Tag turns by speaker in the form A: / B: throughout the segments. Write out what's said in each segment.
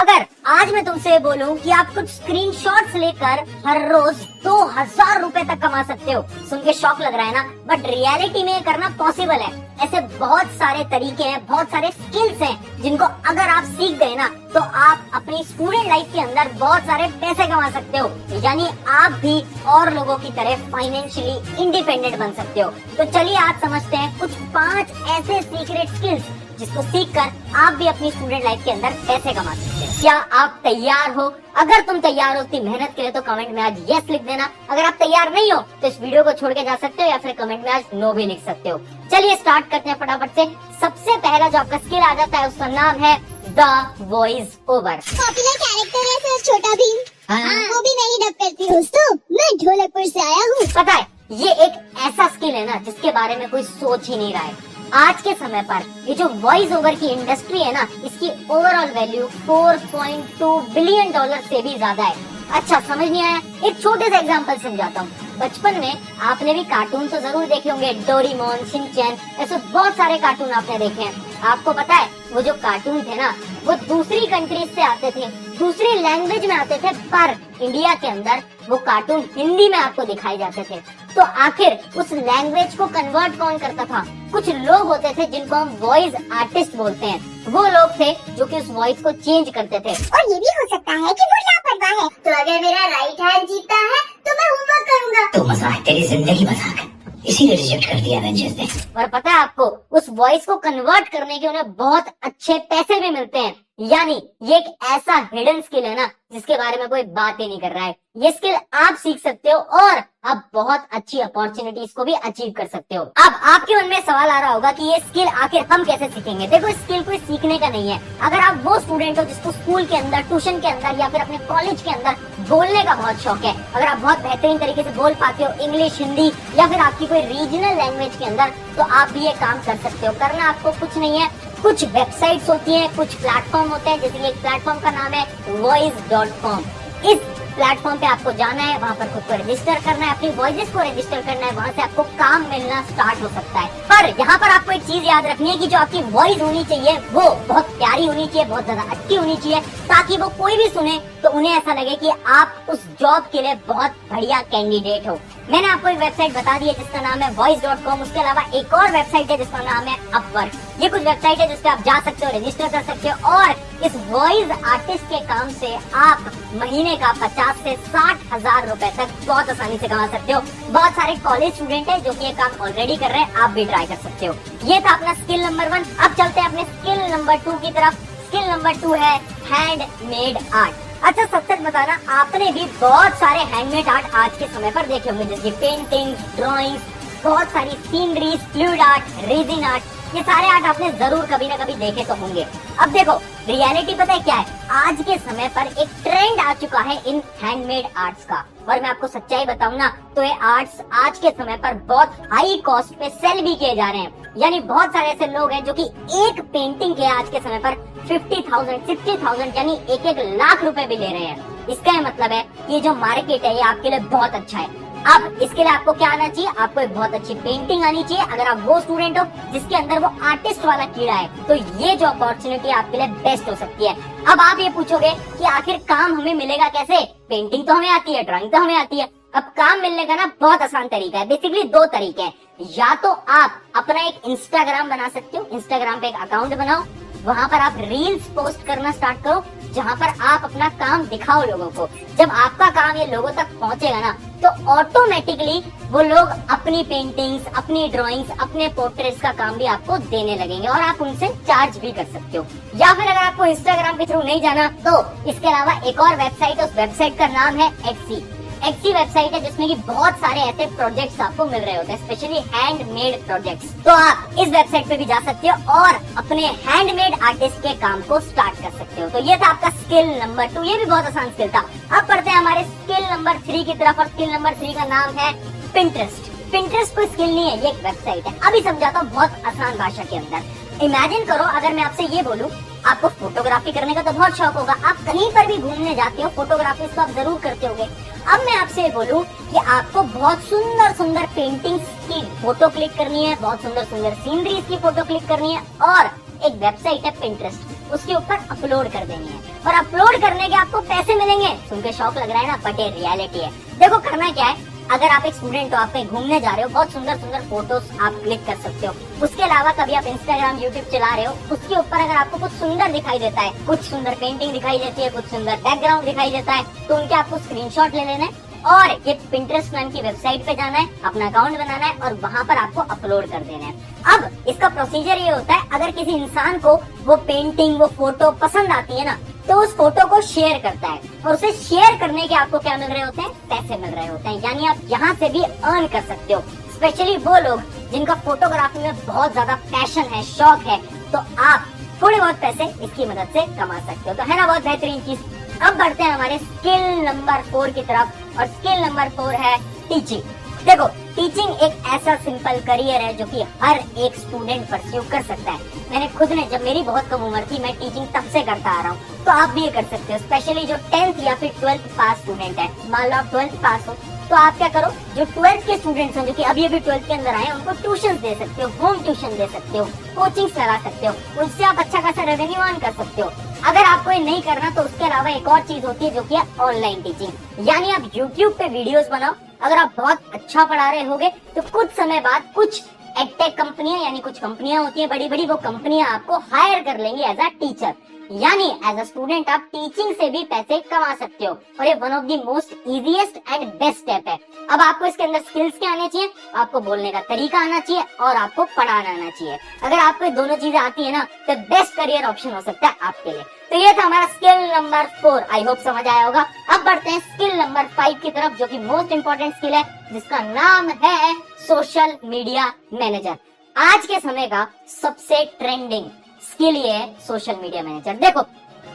A: अगर आज मैं तुमसे बोलूं कि आप कुछ स्क्रीनशॉट्स लेकर हर रोज 2000 रुपए तक कमा सकते हो, सुन के शौक लग रहा है ना? बट रियलिटी में ये करना पॉसिबल है। ऐसे बहुत सारे तरीके हैं, बहुत सारे स्किल्स हैं जिनको अगर आप सीख गए ना तो आप अपनी स्टूडेंट लाइफ के अंदर बहुत सारे पैसे कमा सकते हो, यानी आप भी और लोगों की तरह फाइनेंशियली इंडिपेंडेंट बन सकते हो। तो चलिए आज समझते हैं कुछ 5 ऐसे सीक्रेट स्किल्स जिसको सीखकर आप भी अपनी स्टूडेंट लाइफ के अंदर पैसे कमा सकते हैं। क्या आप तैयार हो? अगर तुम तैयार हो इतनी मेहनत के लिए तो कमेंट में आज यस लिख देना। अगर आप तैयार नहीं हो तो इस वीडियो को छोड़ के जा सकते हो या फिर कमेंट में आज नो भी लिख सकते हो। चलिए स्टार्ट करते हैं फटाफट से। सबसे पहला जो आपका स्किल आ जाता है उसका नाम है the voice over.
B: Popular character है सर छोटा भीम। वो भी मैं ही डब करती हूँ। दोस्तों मैं ढोलकपुर से आया हूँ।
A: पता है ये एक ऐसा स्किल है ना जिसके बारे में कोई सोच ही नहीं रहा है। आज के समय पर ये जो वॉइस ओवर की इंडस्ट्री है ना, इसकी ओवरऑल वैल्यू 4.2 बिलियन डॉलर से भी ज्यादा है। अच्छा समझ नहीं आया? एक छोटे से एग्जांपल समझाता हूँ। बचपन में आपने भी कार्टून तो जरूर देखे होंगे, डोरेमोन, शिनचैन, ऐसे बहुत सारे कार्टून आपने देखे हैं। आपको पता है वो जो कार्टून थे ना वो दूसरी कंट्रीज से आते थे, दूसरी लैंग्वेज में आते थे, पर इंडिया के अंदर वो कार्टून हिंदी में आपको दिखाए जाते थे। तो आखिर उस लैंग्वेज को कन्वर्ट कौन करता था? कुछ लोग होते थे जिनको हम वॉइस आर्टिस्ट बोलते हैं। वो लोग थे जो कि उस वॉइस को चेंज करते थे।
B: और ये भी हो सकता है कि वो लापरवाह है, तो अगर मेरा राइट हैंड जीता है तो मैं होमवर्क करूँगा।
C: तो मजाक, तेरी जिंदगी मजाक है, इसीलिए रिजेक्ट कर दिया एवेंजर्स ने।
A: और पता है आपको उस वॉइस को कन्वर्ट करने के उन्हें बहुत अच्छे पैसे भी मिलते हैं। यानी ये एक ऐसा हिडन स्किल है ना जिसके बारे में कोई बात ही नहीं कर रहा है। ये स्किल आप सीख सकते हो और आप बहुत अच्छी अपॉर्चुनिटीज को भी अचीव कर सकते हो। अब आपके मन में सवाल आ रहा होगा कि ये स्किल आखिर हम कैसे सीखेंगे? देखो इस स्किल कोई सीखने का नहीं है। अगर आप वो स्टूडेंट हो जिसको स्कूल के अंदर, ट्यूशन के अंदर या फिर अपने कॉलेज के अंदर बोलने का बहुत शौक है, अगर आप बहुत बेहतरीन तरीके से बोल पाते हो इंग्लिश, हिंदी या फिर आपकी कोई रीजनल लैंग्वेज के अंदर, तो आप भी ये काम कर सकते हो। करना आपको कुछ नहीं है, कुछ वेबसाइट्स होती हैं, कुछ प्लेटफॉर्म होते हैं, जैसे कि एक प्लेटफॉर्म का नाम है voice.com। इस प्लेटफॉर्म पे आपको जाना है, वहाँ पर खुद को रजिस्टर करना है, अपनी वॉइसेस को रजिस्टर करना है, वहाँ से आपको काम मिलना स्टार्ट हो सकता है। पर यहाँ पर आपको एक चीज याद रखनी है कि जो आपकी वॉइस होनी चाहिए वो बहुत प्यारी होनी चाहिए, बहुत ज्यादा अच्छी होनी चाहिए, ताकि वो कोई भी सुने तो उन्हें ऐसा लगे कि आप उस जॉब के लिए बहुत बढ़िया कैंडिडेट हो। मैंने आपको एक वेबसाइट बता दी है जिसका नाम है voice.com। उसके अलावा एक और वेबसाइट है जिसका नाम है अपवर्क। ये कुछ वेबसाइट है जिसपे आप जा सकते हो, रजिस्टर कर सकते हो और इस वॉइस आर्टिस्ट के काम से आप महीने का 50 से 60 हजार रुपए तक बहुत आसानी से कमा सकते हो। बहुत सारे कॉलेज स्टूडेंट है जो कि ये काम ऑलरेडी कर रहे हैं, आप भी ट्राई कर सकते हो। ये था अपना स्किल नंबर 1। अब चलते हैं अपने स्किल नंबर 2 की तरफ। स्किल नंबर 2 है हैंडमेड आर्ट। अच्छा सच सच बताना, आपने भी बहुत सारे हैंडमेड आर्ट आज के समय पर देखे होंगे, जैसे पेंटिंग, ड्राइंग्स, बहुत सारी sceneries, fluid art, resin art, ये सारे आर्ट आपने जरूर कभी ना कभी देखे तो होंगे। अब देखो रियलिटी पता है क्या है? आज के समय पर एक ट्रेंड आ चुका है इन हैंडमेड आर्ट्स का, और मैं आपको सच्चाई बताऊं ना तो ये आर्ट्स आज के समय पर बहुत हाई कॉस्ट पे सेल भी किए जा रहे हैं। यानी बहुत सारे ऐसे लोग हैं जो कि एक पेंटिंग के आज के समय पर 50,000, 60,000 यानी 1-1 लाख रुपए भी ले रहे हैं। इसका ये मतलब है कि ये जो मार्केट है ये आपके लिए बहुत अच्छा है। अब इसके लिए आपको क्या आना चाहिए? आपको एक बहुत अच्छी पेंटिंग आनी चाहिए। अगर आप वो स्टूडेंट हो जिसके अंदर वो आर्टिस्ट वाला कीड़ा है तो ये जो अपॉर्चुनिटी आपके लिए बेस्ट हो सकती है। अब आप ये पूछोगे कि आखिर काम हमें मिलेगा कैसे? पेंटिंग तो हमें आती है, ड्राइंग तो हमें आती है। अब काम मिलने का ना बहुत आसान तरीका है। बेसिकली 2 तरीके हैं। या तो आप अपना एक इंस्टाग्राम बना सकते हो, इंस्टाग्राम पे एक अकाउंट बनाओ, वहाँ पर आप रील्स पोस्ट करना स्टार्ट करो जहाँ पर आप अपना काम दिखाओ लोगों को। जब आपका काम ये लोगों तक पहुँचेगा ना तो ऑटोमेटिकली वो लोग अपनी पेंटिंग्स, अपनी ड्राइंग्स, अपने पोर्ट्रेट्स का काम भी आपको देने लगेंगे और आप उनसे चार्ज भी कर सकते हो। या फिर अगर आपको इंस्टाग्राम के थ्रू नहीं जाना तो इसके अलावा एक और वेबसाइट है, उस वेबसाइट का नाम है Etsy। Etsy वेबसाइट है जिसमें कि बहुत सारे ऐसे प्रोजेक्ट्स आपको मिल रहे होते हैं, स्पेशली हैंडमेड प्रोजेक्ट्स। तो आप इस वेबसाइट पे भी जा सकते हो और अपने हैंडमेड आर्टिस्ट के काम को स्टार्ट कर सकते हो। तो ये था आपका स्किल नंबर 2। ये भी बहुत आसान स्किल था। अब पढ़ते हैं हमारे स्किल नंबर 3 की तरफ, और स्किल नंबर 3 का नाम है पिंटरेस्ट। पिंटरेस्ट कोई स्किल नहीं है, ये एक वेबसाइट है। अभी समझाता हूँ बहुत आसान भाषा के अंदर। इमेजिन करो अगर मैं आपसे ये बोलूं, आपको फोटोग्राफी करने का तो बहुत शौक होगा, आप कहीं पर भी घूमने जाते हो, फोटोग्राफी तो आप जरूर करते होगे। अब मैं आपसे बोलूं कि आपको बहुत सुंदर सुंदर पेंटिंग्स की फोटो क्लिक करनी है, बहुत सुंदर सुंदर सीनरीज की फोटो क्लिक करनी है और एक वेबसाइट है पिंटरेस्ट, उसके ऊपर अपलोड कर देनी है। और अपलोड करने के आपको पैसे मिलेंगे। सुन के शौक लग रहा है ना, बट ये रियलिटी है। देखो करना क्या है, अगर आप एक स्टूडेंट हो, आप कहीं घूमने जा रहे हो, बहुत सुंदर सुंदर फोटोज आप क्लिक कर सकते हो। उसके अलावा कभी आप इंस्टाग्राम यूट्यूब चला रहे हो, उसके ऊपर अगर आपको कुछ सुंदर दिखाई देता है, कुछ सुंदर पेंटिंग दिखाई देती है, कुछ सुंदर बैकग्राउंड दिखाई देता है, तो उनके आपको स्क्रीनशॉट ले लेना है और ये पिंटरेस्ट नाम की वेबसाइट पे जाना है, अपना अकाउंट बनाना है और वहां पर आपको अपलोड कर देना है। अब इसका प्रोसीजर ये होता है, अगर किसी इंसान को वो पेंटिंग, वो फोटो पसंद आती है ना, तो उस फोटो को शेयर करता है और उसे शेयर करने के आपको क्या मिल रहे होते हैं, पैसे मिल रहे होते हैं। यानी आप यहाँ से भी अर्न कर सकते हो। स्पेशली वो लोग जिनका फोटोग्राफी में बहुत ज्यादा पैशन है, शौक है, तो आप थोड़े बहुत पैसे इसकी मदद से कमा सकते हो। तो है ना बहुत बेहतरीन चीज। अब बढ़ते हैं हमारे स्किल नंबर 4 की तरफ और स्किल नंबर 4 है टीचिंग। देखो टीचिंग एक ऐसा सिंपल करियर है जो कि हर एक स्टूडेंट परस्यू कर सकता है। मैंने खुद ने, जब मेरी बहुत कम उम्र थी, मैं टीचिंग तब से करता आ रहा हूँ, तो आप भी ये कर सकते हो। स्पेशली जो 10th या फिर 12th पास स्टूडेंट है, मान लो आप 12th पास हो, तो आप क्या करो, जो 12th के स्टूडेंट्स हैं जो कि अभी अभी 12th के अंदर आए हैं, उनको ट्यूशन दे सकते हो, होम ट्यूशन दे सकते हो, कोचिंग चला सकते हो, उनसे आप अच्छा खासा रेवेन्यू अर्न कर सकते हो। अगर आपको ये नहीं करना तो उसके अलावा एक और चीज होती है जो कि है ऑनलाइन टीचिंग। यानी आप YouTube पे वीडियोस बनाओ। अगर आप बहुत अच्छा पढ़ा रहे होगे तो कुछ समय बाद कुछ एडटेक कंपनियां, यानी कुछ कंपनियां होती हैं बड़ी बड़ी, वो कंपनियां आपको हायर कर लेंगी एज अ टीचर। यानी एज अ स्टूडेंट आप टीचिंग से भी पैसे कमा सकते हो और ये one of the most easiest and best step है। अब आपको इसके अंदर स्किल्स क्या आने चाहिए, आपको बोलने का तरीका आना चाहिए और आपको पढ़ाना आना चाहिए। अगर आपको ये दोनों चीजें आती है ना, तो बेस्ट करियर ऑप्शन हो सकता है आपके लिए। तो ये था हमारा स्किल नंबर 4। आई होप समझ आया होगा। अब बढ़ते हैं स्किल नंबर 5 की तरफ, जो कि मोस्ट इंपॉर्टेंट स्किल है, जिसका नाम है सोशल मीडिया मैनेजर। आज के समय का सबसे ट्रेंडिंग स्किल ये है सोशल मीडिया मैनेजर। देखो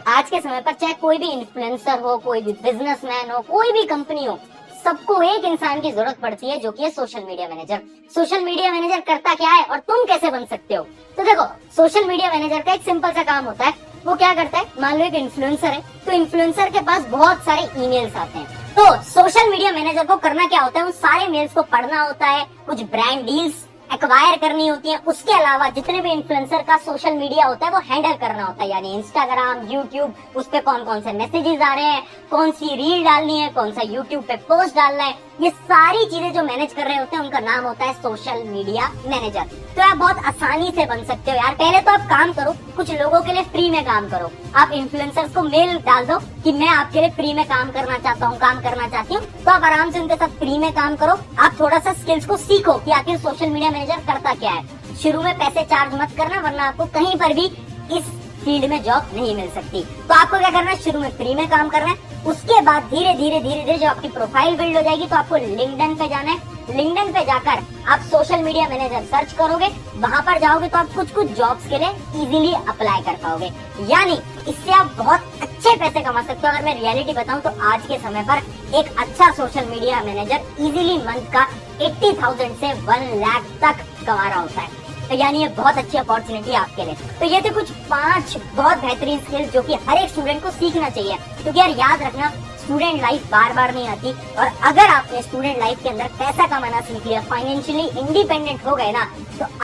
A: आज के समय पर चाहे कोई भी इन्फ्लुएंसर हो, कोई भी बिजनेसमैन हो, कोई भी कंपनी हो, सबको एक इंसान की जरूरत पड़ती है जो कि है social media manager. Social media manager करता क्या है और तुम कैसे बन सकते हो? तो देखो सोशल मीडिया मैनेजर का एक सिंपल सा काम होता है। वो क्या करता है, मान लो एक इन्फ्लुएंसर है, तो इन्फ्लुएंसर के पास बहुत सारे ईमेल्स आते हैं, तो सोशल मीडिया मैनेजर को करना क्या होता है, उन सारे मेल्स को पढ़ना होता है, कुछ ब्रांड डील्स एक्वायर करनी होती है। उसके अलावा जितने भी इन्फ्लुएंसर का सोशल मीडिया होता है वो हैंडल करना होता है, यानी इंस्टाग्राम, यूट्यूब, उस पे कौन कौन से मैसेजेस आ रहे हैं, कौन सी रील डालनी है, कौन सा यूट्यूब पे पोस्ट डालना है, ये सारी चीजें जो मैनेज कर रहे होते हैं उनका नाम होता है सोशल मीडिया मैनेजर। तो आप बहुत आसानी से बन सकते हो यार। पहले तो आप काम करो, कुछ लोगों के लिए फ्री में काम करो। आप इन्फ्लुएंसर्स को मेल डाल दो कि मैं आपके लिए फ्री में काम करना चाहता हूँ, काम करना चाहती हूँ, तो आप आराम से उनके साथ फ्री में काम करो। आप थोड़ा सा स्किल्स को सीखो कि आखिर सोशल मीडिया मैनेजर करता क्या है। शुरू में पैसे चार्ज मत करना, वरना आपको कहीं पर भी इस फील्ड में जॉब नहीं मिल सकती। तो आपको क्या करना है, शुरू में फ्री में काम करना है। उसके बाद धीरे धीरे जो आपकी प्रोफाइल बिल्ड हो जाएगी तो आपको लिंक्डइन पे जाना है। लिंक्डइन पे जाकर आप सोशल मीडिया मैनेजर सर्च करोगे, वहां पर जाओगे तो आप कुछ जॉब्स के लिए इजीली अप्लाई कर पाओगे। यानी इससे आप बहुत अच्छे पैसे कमा सकते हो। अगर मैं रियलिटी बताऊं तो आज के समय पर एक अच्छा social media manager easily month का 80,000 से 1 लाख तक कमा रहा होता है। तो यानी ये बहुत अच्छी अपॉर्चुनिटी है आपके लिए। तो ये थे कुछ 5 बहुत बेहतरीन स्किल्स जो कि हर एक स्टूडेंट को सीखना चाहिए, क्योंकि यार याद रखना स्टूडेंट लाइफ बार बार नहीं आती, और अगर आपने स्टूडेंट लाइफ के अंदर पैसा कमाना सीख लिया, फाइनेंशियली इंडिपेंडेंट हो गए ना, तो